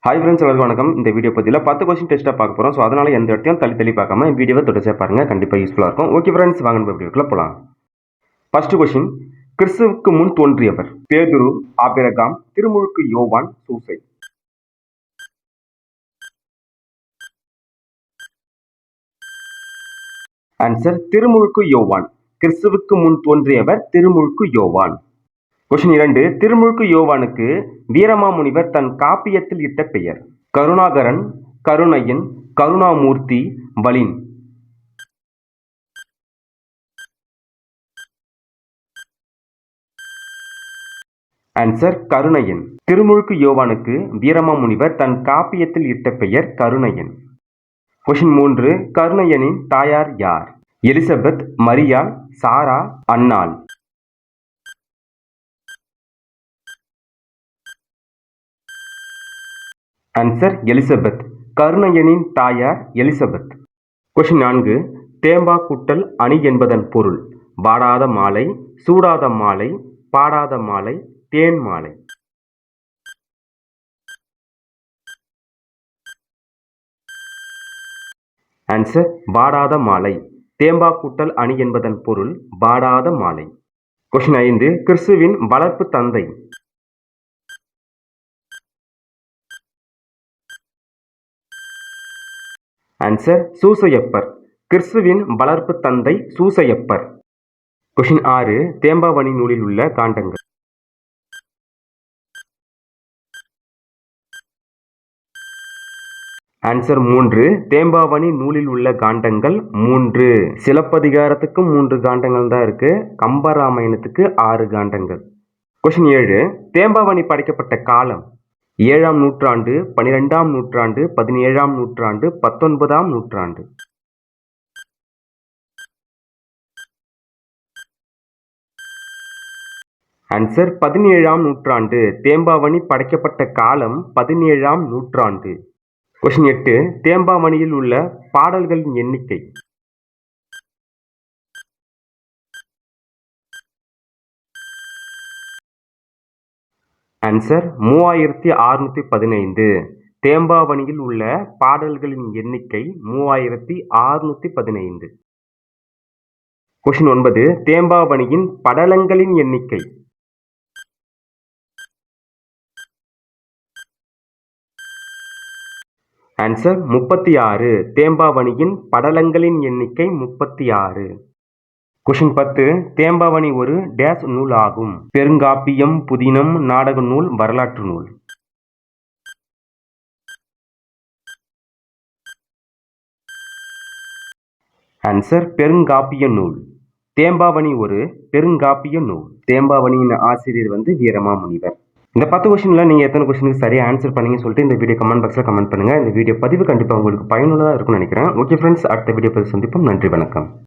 Hi friends, எல்லாருக்கும் வணக்கம். இந்த வீடியோ பற்றியில் 10 கொஸ்டின் டெஸ்ட்டாக பார்க்க போகிறோம். ஸோ அதனால் எந்த இடத்தையும் தள்ளி பார்க்காம வீடியோவை தொடர்ச்சியாக பாருங்கள். கண்டிப்பாக யூஸ்ஃபுல்லாக இருக்கும். ஓகே ஃப்ரெண்ட்ஸ், வாங்க நம்ம வீடியோக்குள்ளே போகலாம். ஃபர்ஸ்ட் கொஸ்டின், கிறிஸ்துவுக்கு முன் தோன்றியவர்? பேதுரு, ஆபிரகாம், திருமுழுக்கு யோவான், சூசை. ஆன்சர் திருமுழுக்கு யோவான். கிறிஸ்துவுக்கு முன் தோன்றியவர் திருமுழுக்கு யோவான். கொஸ்டின் 2, திருமுழுக்கு யோவானுக்கு வீரமாமுனிவர் தன் காப்பியத்தில் இட்ட பெயர்? கருணாகரன், கருணையன், கருணாமூர்த்தி, வலின். ஆன்சர் கருணையன். திருமுழுக்கு யோவானுக்கு வீரமாமுனிவர் தன் காப்பியத்தில் இட்ட பெயர் கருணையன். கொஸ்டின் 3, கருணையனின் தாயார் யார்? எலிசபெத், மரியாள், சாரா, அன்னாள். Answer Elizabeth. கருணையனின் தாயார் எலிசபெத். கொஸ்டின் 4, தேம்பா கூட்டல் அணி என்பதன் பொருள்? வாடாத மாலை, சூடாத மாலை, பாடாத மாலை, தேன் மாலை. ஆன்சர் வாடாத மாலை. தேம்பா கூட்டல் அணி என்பதன் பொருள் வாடாத மாலை. கொஸ்டின் 5, கிறிஸ்துவின் வளர்ப்பு தந்தை? ஆன்சர் சூசையப்பர். கிறிஸ்துவின் வளர்ப்பு தந்தை சூசையப்பர். கொஸ்டின் 6, தேம்பாவணி நூலில் உள்ள காண்டங்கள்? ஆன்சர் 3, தேம்பாவணி நூலில் உள்ள காண்டங்கள் 3. சிலப்பதிகாரத்துக்கு 3 காண்டங்கள் தான் இருக்கு. கம்பராமாயணத்துக்கு 6 காண்டங்கள். கொஸ்டின் 7, தேம்பாவணி படைக்கப்பட்ட காலம்? 7ஆம் நூற்றாண்டு, 12ஆம் நூற்றாண்டு, 17ஆம் நூற்றாண்டு, 19ஆம் நூற்றாண்டு. ஆன்சர் 17ஆம் நூற்றாண்டு. தேம்பாவணி படைக்கப்பட்ட காலம் 17ஆம் நூற்றாண்டு. கொஸ்டின் 8, தேம்பாவணியில் உள்ள பாடல்களின் எண்ணிக்கை? ஆன்சர் 3615. தேம்பாவணியில் உள்ள பாடல்களின் எண்ணிக்கை 3615. கொஸ்டின் 9, தேம்பாவணியின் படலங்களின் எண்ணிக்கை? ஆன்சர் 36. தேம்பாவணியின் படலங்களின் எண்ணிக்கை 36. கொஸ்டின் 10, தேம்பாவணி ஒரு டேஸ் நூல் ஆகும்? பெருங்காப்பியம், புதினம், நாடக நூல், வரலாற்று நூல். ஆன்சர் பெருங்காப்பிய நூல். தேம்பாவணி ஒரு பெருங்காப்பிய நூல். தேம்பாவணியின் ஆசிரியர் வீரமாமுனிவர். இந்த 10 கொஸ்டின்ல நீங்க எத்தனை கொஸ்டினுக்கு சரியா ஆன்சர் பண்ணீங்கன்னு சொல்லிட்டு இந்த வீடியோ கமெண்ட் பாக்ஸ்ல கமெண்ட் பண்ணுங்க. இந்த வீடியோ பதிவு கண்டிப்பா உங்களுக்கு பயனுள்ளதா இருக்கும்னு நினைக்கிறேன். ஓகே ஃப்ரெண்ட்ஸ், அடுத்த வீடியோ பதிவு சந்திப்போம். நன்றி, வணக்கம்.